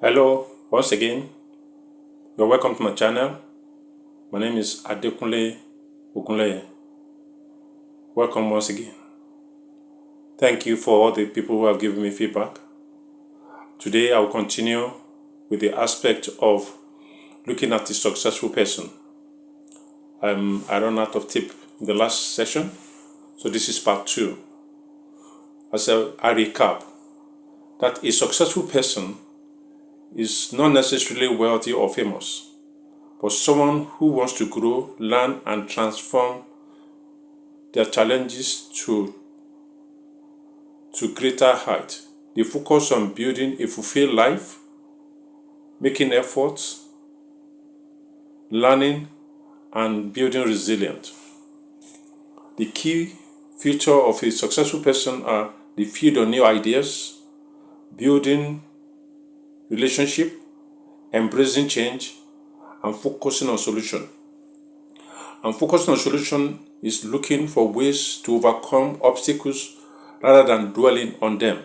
Hello, once again, you're welcome to my channel. My name is Adekunle Ogunleye. Welcome once again. Thank you for all the people who have given me feedback. Today I will continue with the aspect of looking at a successful person. I ran out of tip in the last session, so this is part 2. As I recap, that a successful person is not necessarily wealthy or famous, but someone who wants to grow, learn, and transform their challenges to greater height. They focus on building a fulfilled life, making efforts, learning, and building resilience. The key feature of a successful person are the feed on new ideas, building relationship, embracing change, and focusing on solution. And focusing on solution is looking for ways to overcome obstacles rather than dwelling on them.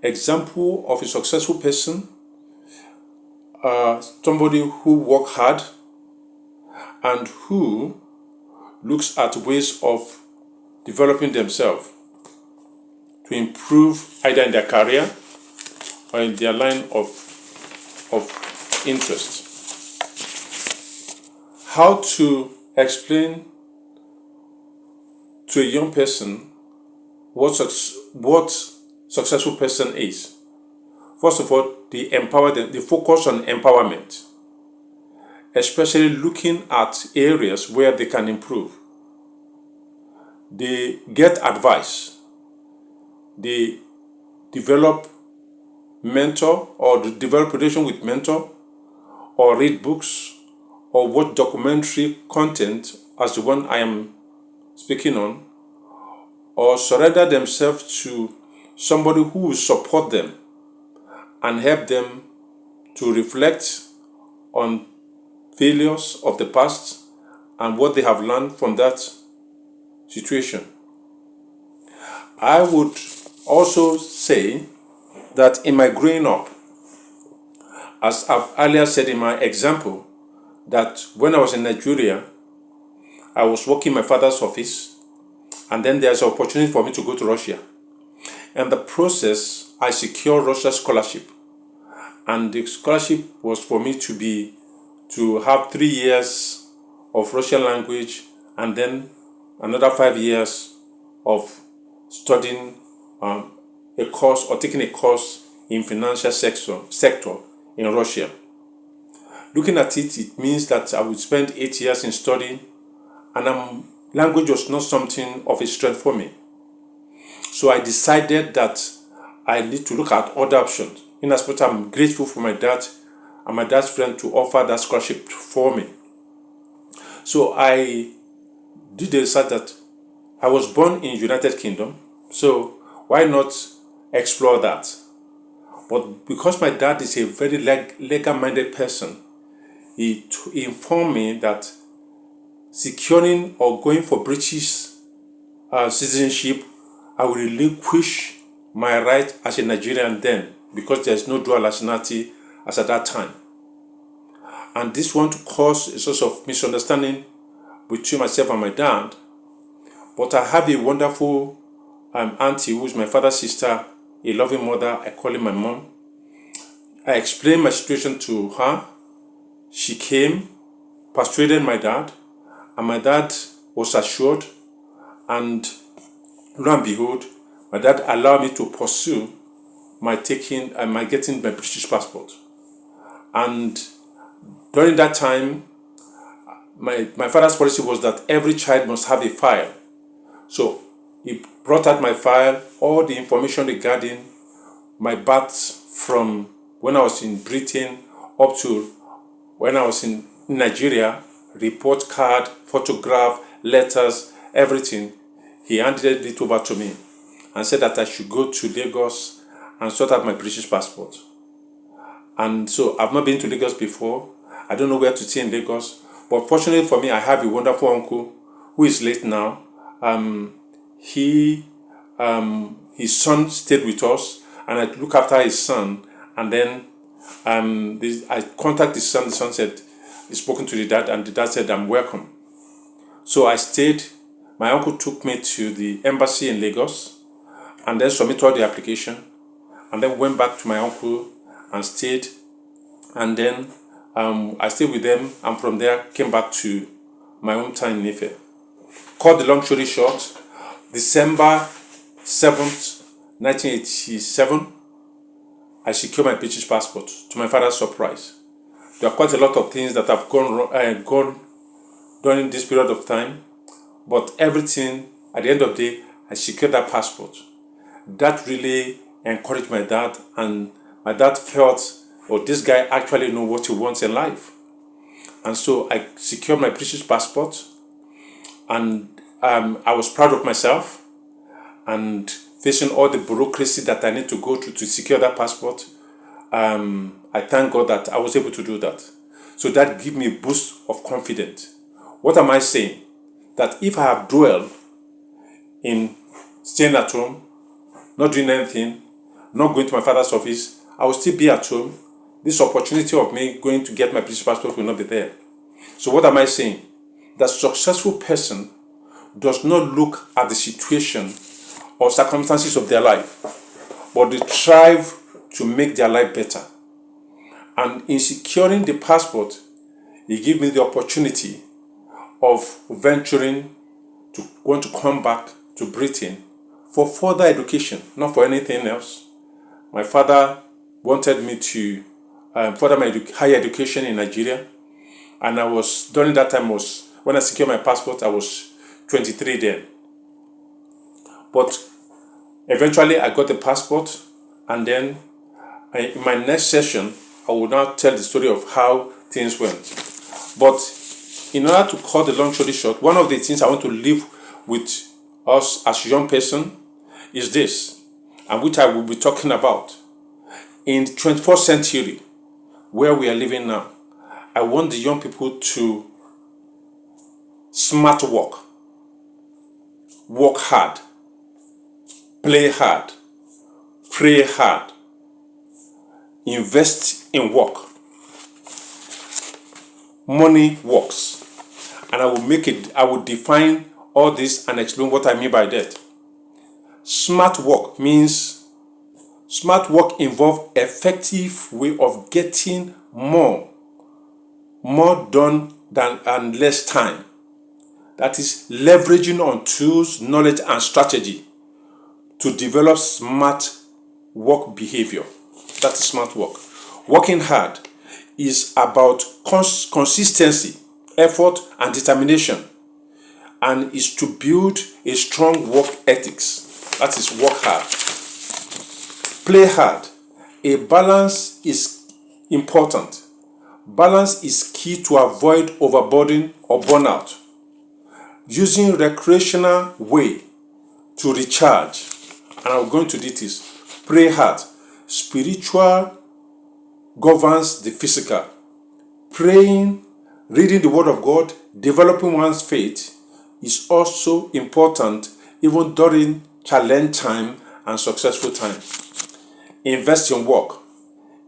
Example of a successful person are somebody who work hard and who looks at ways of developing themselves to improve either in their career or in their line of interest. How to explain to a young person what successful person is? First of all, they focus on empowerment, especially looking at areas where they can improve. They get advice. They develop mentor or develop relation with mentor, or read books, or watch documentary content as the one I am speaking on, or surrender themselves to somebody who will support them and help them to reflect on failures of the past and what they have learned from that situation. I would also say that in my growing up, as I've earlier said in my example, that when I was in Nigeria, I was working in my father's office, and then there's an opportunity for me to go to Russia. In the process, I secured Russia scholarship, and the scholarship was for me to have 3 years of Russian language, and then another 5 years of studying a course or taking a course in financial sector in Russia. Looking at it, it means that I would spend 8 years in studying, and language was not something of a strength for me. So I decided that I need to look at other options. In as much I'm grateful for my dad and my dad's friend to offer that scholarship for me. So I did the research that I was born in United Kingdom, so why not explore that? But because my dad is a very legal-minded person, he informed me that securing or going for British citizenship, I will relinquish my right as a Nigerian then, because there's no dual nationality as at that time. And this want to cause a sort of misunderstanding between myself and my dad. But I have a wonderful auntie who is my father's sister, a loving mother. I call her my mom. I explained my situation to her. She came, persuaded my dad, and my dad was assured. And lo and behold, my dad allowed me to pursue my getting my British passport. And during that time, my father's policy was that every child must have a file. So he brought out my file, all the information regarding my birth from when I was in Britain up to when I was in Nigeria, report card, photograph, letters, everything. He handed it over to me and said that I should go to Lagos and sort out my British passport. And so I've not been to Lagos before. I don't know where to stay in Lagos. But fortunately for me, I have a wonderful uncle who is late now. His son stayed with us, and I look after his son. And then I contacted the son. The son said he's spoken to the dad, and the dad said, I'm welcome. So I stayed. My uncle took me to the embassy in Lagos and then submitted all the application, and then went back to my uncle and stayed. And then I stayed with them, and from there came back to my hometown in Ife. Cut the long story short, December 7th, 1987, I secured my British passport to my father's surprise. There are quite a lot of things that have gone during this period of time, but everything, at the end of the day, I secured that passport. That really encouraged my dad, and my dad felt, oh, this guy actually knows what he wants in life. And so I secured my British passport, and I was proud of myself, and facing all the bureaucracy that I need to go through to secure that passport, I thank God that I was able to do that. So that gave me a boost of confidence. What am I saying? That if I have dwelled in staying at home, not doing anything, not going to my father's office, I will still be at home. This opportunity of me going to get my British passport will not be there. So what am I saying? That successful person does not look at the situation or circumstances of their life, but they strive to make their life better. And in securing the passport, it gave me the opportunity of venturing to want to come back to Britain for further education, not for anything else. My father wanted me to further my higher education in Nigeria, and during that time when I secured my passport, I was 23 then. But eventually I got the passport, and then in my next session, I will now tell the story of how things went. But in order to cut the long story short, one of the things I want to leave with us as young person is this, and which I will be talking about. In the 21st century, where we are living now, I want the young people to smart work hard, play hard, pray hard, invest in work. Money works. And I will define all this and explain what I mean by that. Smart work involves effective way of getting more done and less time. That is leveraging on tools, knowledge, and strategy to develop smart work behavior. That is smart work. Working hard is about consistency, effort, and determination, and is to build a strong work ethics. That is work hard. Play hard. A balance is important. Balance is key to avoid overburden or burnout. Using recreational way to recharge, and I'll go into details. Pray hard. Spiritual governs the physical. Praying, reading the Word of God, developing one's faith is also important even during challenge time and successful time. Invest in work.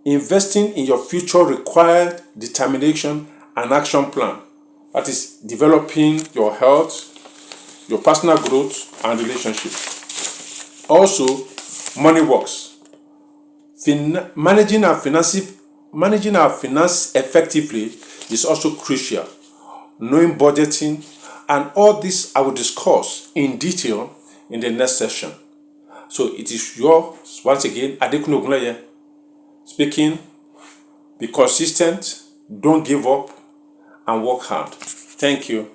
Investing in your future requires determination and action plan. That is developing your health, your personal growth, and relationship. Also, money works. Managing our finance effectively is also crucial. Knowing budgeting, and all this I will discuss in detail in the next session. So it is yours once again, Adekunle Ogunleye speaking. Be consistent, don't give up, and work hard. Thank you.